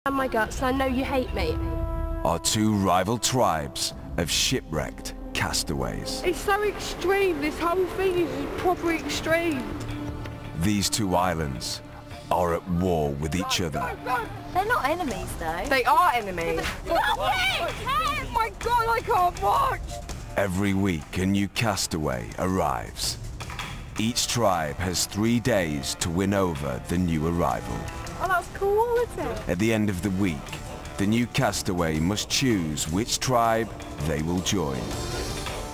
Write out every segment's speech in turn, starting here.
And my guts, I know you hate me. Are two rival tribes of shipwrecked castaways. It's so extreme, this whole thing is proper extreme. These two islands are at war with each other. They're not enemies, though. They are enemies. Oh my God, I can't watch! Every week a new castaway arrives. Each tribe has 3 days to win over the new arrival. Oh, that's cool, isn't it? At the end of the week, the new castaway must choose which tribe they will join.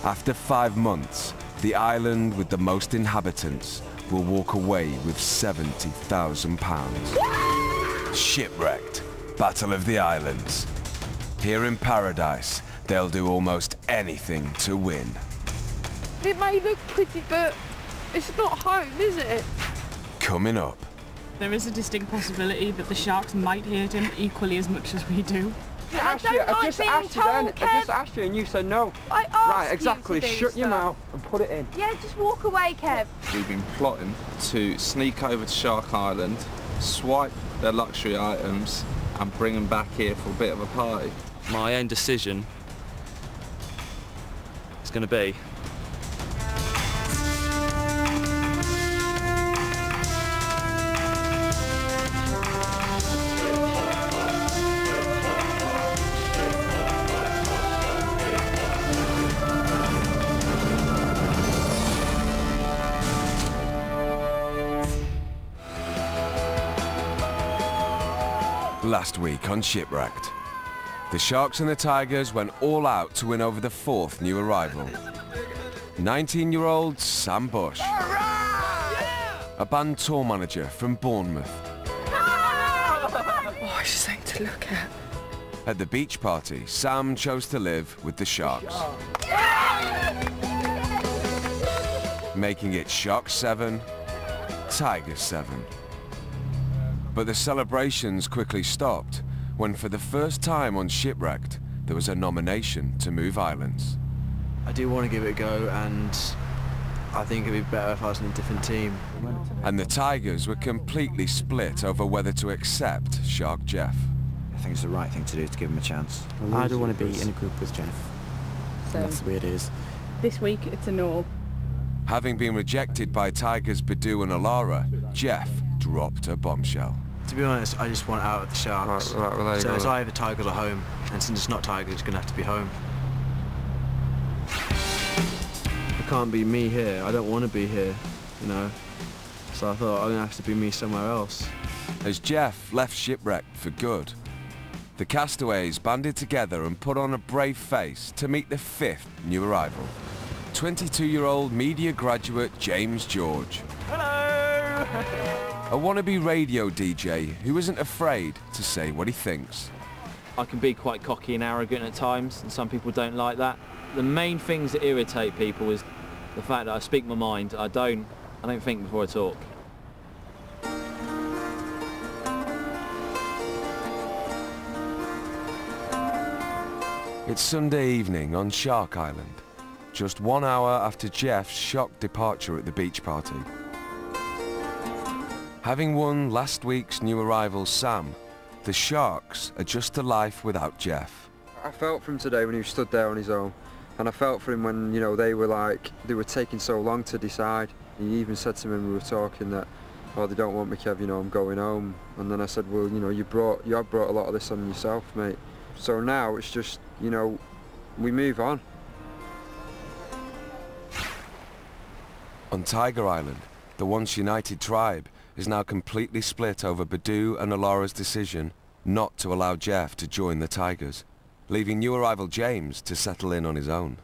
After 5 months, the island with the most inhabitants will walk away with £70,000. Shipwrecked, Battle of the Islands. Here in paradise, they'll do almost anything to win. It may look pretty, but it's not home, is it? Coming up. There is a distinct possibility that the sharks might hate him equally as much as we do. I just asked you and you said no. I asked right, exactly. You to do Shut your stuff. mouth and put it in. Yeah, just walk away, Kev. We've been plotting to sneak over to Shark Island, swipe their luxury items and bring them back here for a bit of a party. My own decision is going to be last week on Shipwrecked. The Sharks and the Tigers went all out to win over the 4th new arrival. 19-year-old Sam Bush, a band tour manager from Bournemouth. Oh, it's something to look at. At the beach party, Sam chose to live with the Sharks, making it Sharks 7, Tigers 7. But the celebrations quickly stopped when, for the first time on Shipwrecked, there was a nomination to move islands. I do want to give it a go, and I think it'd be better if I was in a different team. And the Tigers were completely split over whether to accept Shark Geoff. I think it's the right thing to do to give him a chance. I don't want to be in a group with Geoff. So that's the way it is. This week it's a no. Having been rejected by Tigers Badoo and Alara, Geoff dropped a bombshell. To be honest, I just want out of the Sharks. Right, so it's either Tigers or home, and since it's not Tigers, it's going to have to be home. It can't be me here. I don't want to be here, you know. So I thought I'm going to have to be me somewhere else. As Geoff left Shipwrecked for good, the castaways banded together and put on a brave face to meet the 5th new arrival, 22-year-old media graduate James George. Hello! A wannabe radio DJ who isn't afraid to say what he thinks. I can be quite cocky and arrogant at times, and some people don't like that. The main things that irritate people is the fact that I speak my mind. I don't think before I talk. It's Sunday evening on Shark Island, just 1 hour after Geoff's shocked departure at the beach party. Having won last week's new arrival Sam, the Sharks adjust to life without Geoff. I felt for him today when he stood there on his own, and I felt for him when, you know, they were taking so long to decide. He even said to me when we were talking that, oh, they don't want me, Kev, you know, I'm going home. And then I said, well, you know, you have brought a lot of this on yourself, mate. So now it's just, you know, we move on. On Tiger Island, the once united tribe is now completely split over Badoo and Alara's decision not to allow Geoff to join the Tigers, leaving new arrival James to settle in on his own.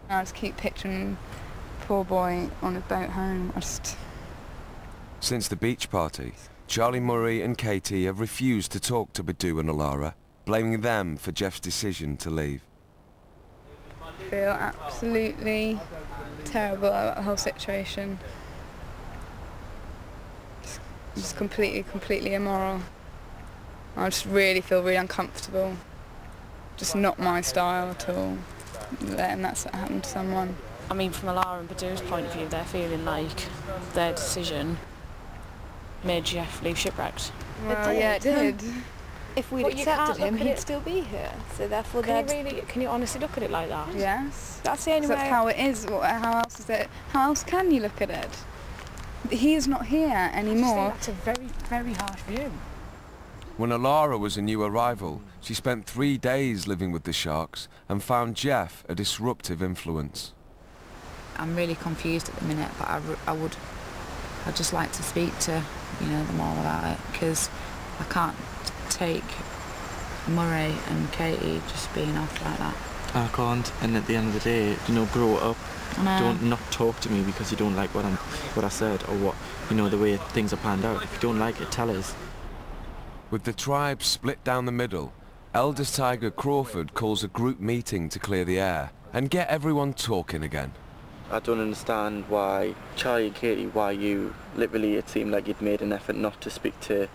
I just keep picturing poor boy on a boat home. Since the beach party, Charlie Murray and Katie have refused to talk to Badoo and Alara, blaming them for Geoff's decision to leave. I feel absolutely terrible about the whole situation. Just completely immoral. I just really feel really uncomfortable. Just not my style at all, letting that happen to someone. I mean, from Alara and Badoo's point of view, they're feeling like their decision made Geoff leave Shipwrecked. Well, yeah, it did. If we'd But you accepted can't him, look at he'd it- still be here. So therefore, Can you honestly look at it like that? Yes. that's the only way. That's how it is. How else is it? How else can you look at it? He is not here anymore. That's a very, very harsh view. When Alara was a new arrival, she spent 3 days living with the sharks and found Geoff a disruptive influence. I'm really confused at the minute, but I'd just like to speak to, them all about it, because I can't take Murray and Katie just being off like that. I can't, and at the end of the day, grow up. Don't not talk to me because you don't like what I said or what, the way things are panned out. If you don't like it, tell us. With the tribe split down the middle, eldest tiger Crawford calls a group meeting to clear the air and get everyone talking again. I don't understand why, Charlie and Katie, why you, literally it seemed like you'd made an effort not to speak to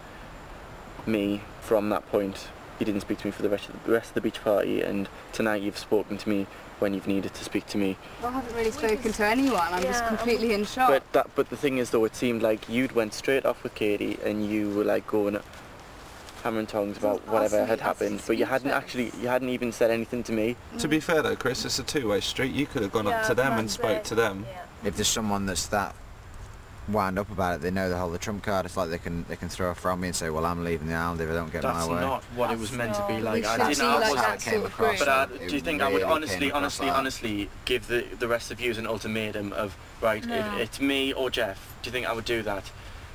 me from that point. You didn't speak to me for the rest of the beach party, and tonight you've spoken to me when you've needed to speak to me. Well, I haven't really spoken to anyone. I'm just completely in shock. But the thing is though, it seemed like you'd went straight off with Katie and you were like going hammer and tongs about whatever had happened, but you hadn't even said anything to me. To be fair though, Chris, it's a two-way street. You could have gone up to them and spoke to them. If there's someone that's that wound up about it, they know they hold the trump card. It's like they can throw it from me and say, well, I'm leaving the island if I don't get my way. That's not what it was meant to be like. I didn't know how it came across. But do you think I would honestly give the rest of you an ultimatum of, right, if it's me or Geoff, do you think I would do that?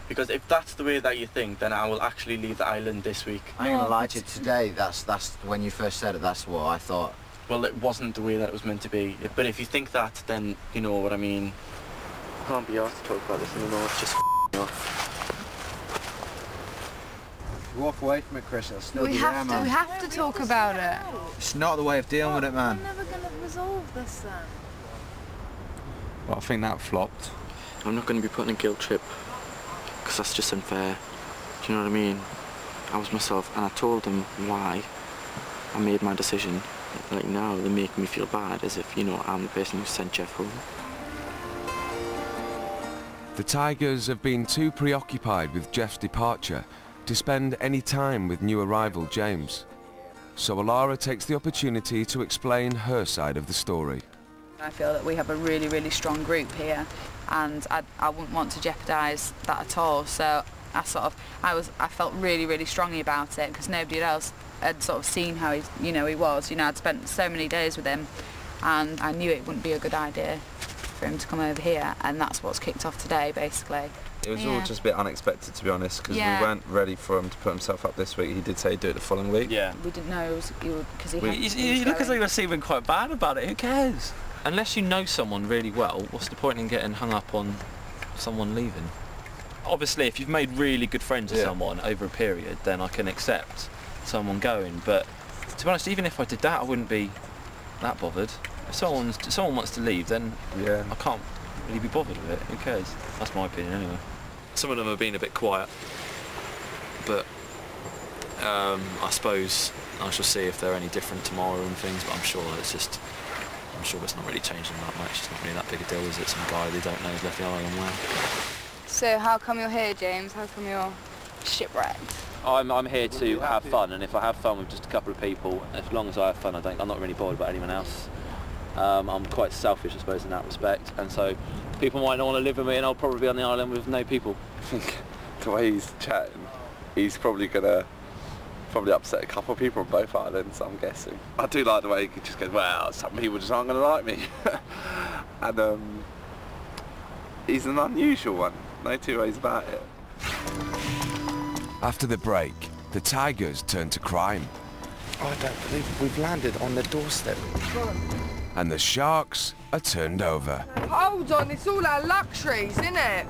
Because if that's the way that you think, then I will actually leave the island this week. I ain't gonna lie to you, today, that's when you first said it, that's what I thought. Well, it wasn't the way that it was meant to be. But if you think that, then you know what I mean. I can't be asked to talk about this anymore, it's just off. Walk away from it, Chris, it'll still We be there, man. We have to talk about it. It's not the way of dealing with it, man. We're never going to resolve this then. Well, I think that flopped. I'm not going to be put on a guilt trip, because that's just unfair. Do you know what I mean? I was myself, and I told them why I made my decision. Like now, they're making me feel bad, as if, I'm the person who sent Geoff home. The Tigers have been too preoccupied with Geoff's departure to spend any time with new arrival James. So Alara takes the opportunity to explain her side of the story. I feel that we have a really, really strong group here, and I wouldn't want to jeopardise that at all. So I felt really, really strongly about it, because nobody else had sort of seen how he was. I'd spent so many days with him, and I knew it wouldn't be a good idea for him to come over here, and that's what's kicked off today, basically. It was all just a bit unexpected, to be honest, because we weren't ready for him to put himself up this week. He did say he'd do it the following week. Yeah. We didn't know it was because You look as though you're feeling quite bad about it. Who cares? Unless you know someone really well, what's the point in getting hung up on someone leaving? Obviously, if you've made really good friends with someone over a period, then I can accept someone going. But to be honest, even if I did that, I wouldn't be that bothered. If someone wants to leave, then I can't really be bothered with it. Who cares? That's my opinion anyway. Some of them have been a bit quiet, but I suppose I shall see if they're any different tomorrow and things, but I'm sure it's not really changing that much. It's not really that big a deal, is it? Some guy they don't know has left the island well. So how come you're here, James? How come you're shipwrecked? I'm here to have fun, and if I have fun with just a couple of people, as long as I have fun, I'm not really bothered about anyone else. I'm quite selfish, I suppose, in that respect, and so people might not want to live with me, and I'll probably be on the island with no people. I think the way he's chatting, he's probably gonna upset a couple of people on both islands, I'm guessing. I do like the way he just goes, well, some people just aren't gonna like me. And he's an unusual one, no two ways about it. After the break, the Tigers turn to crime. I don't believe we've landed on the doorstep. And the sharks are turned over. Hold on, it's all our luxuries, isn't it?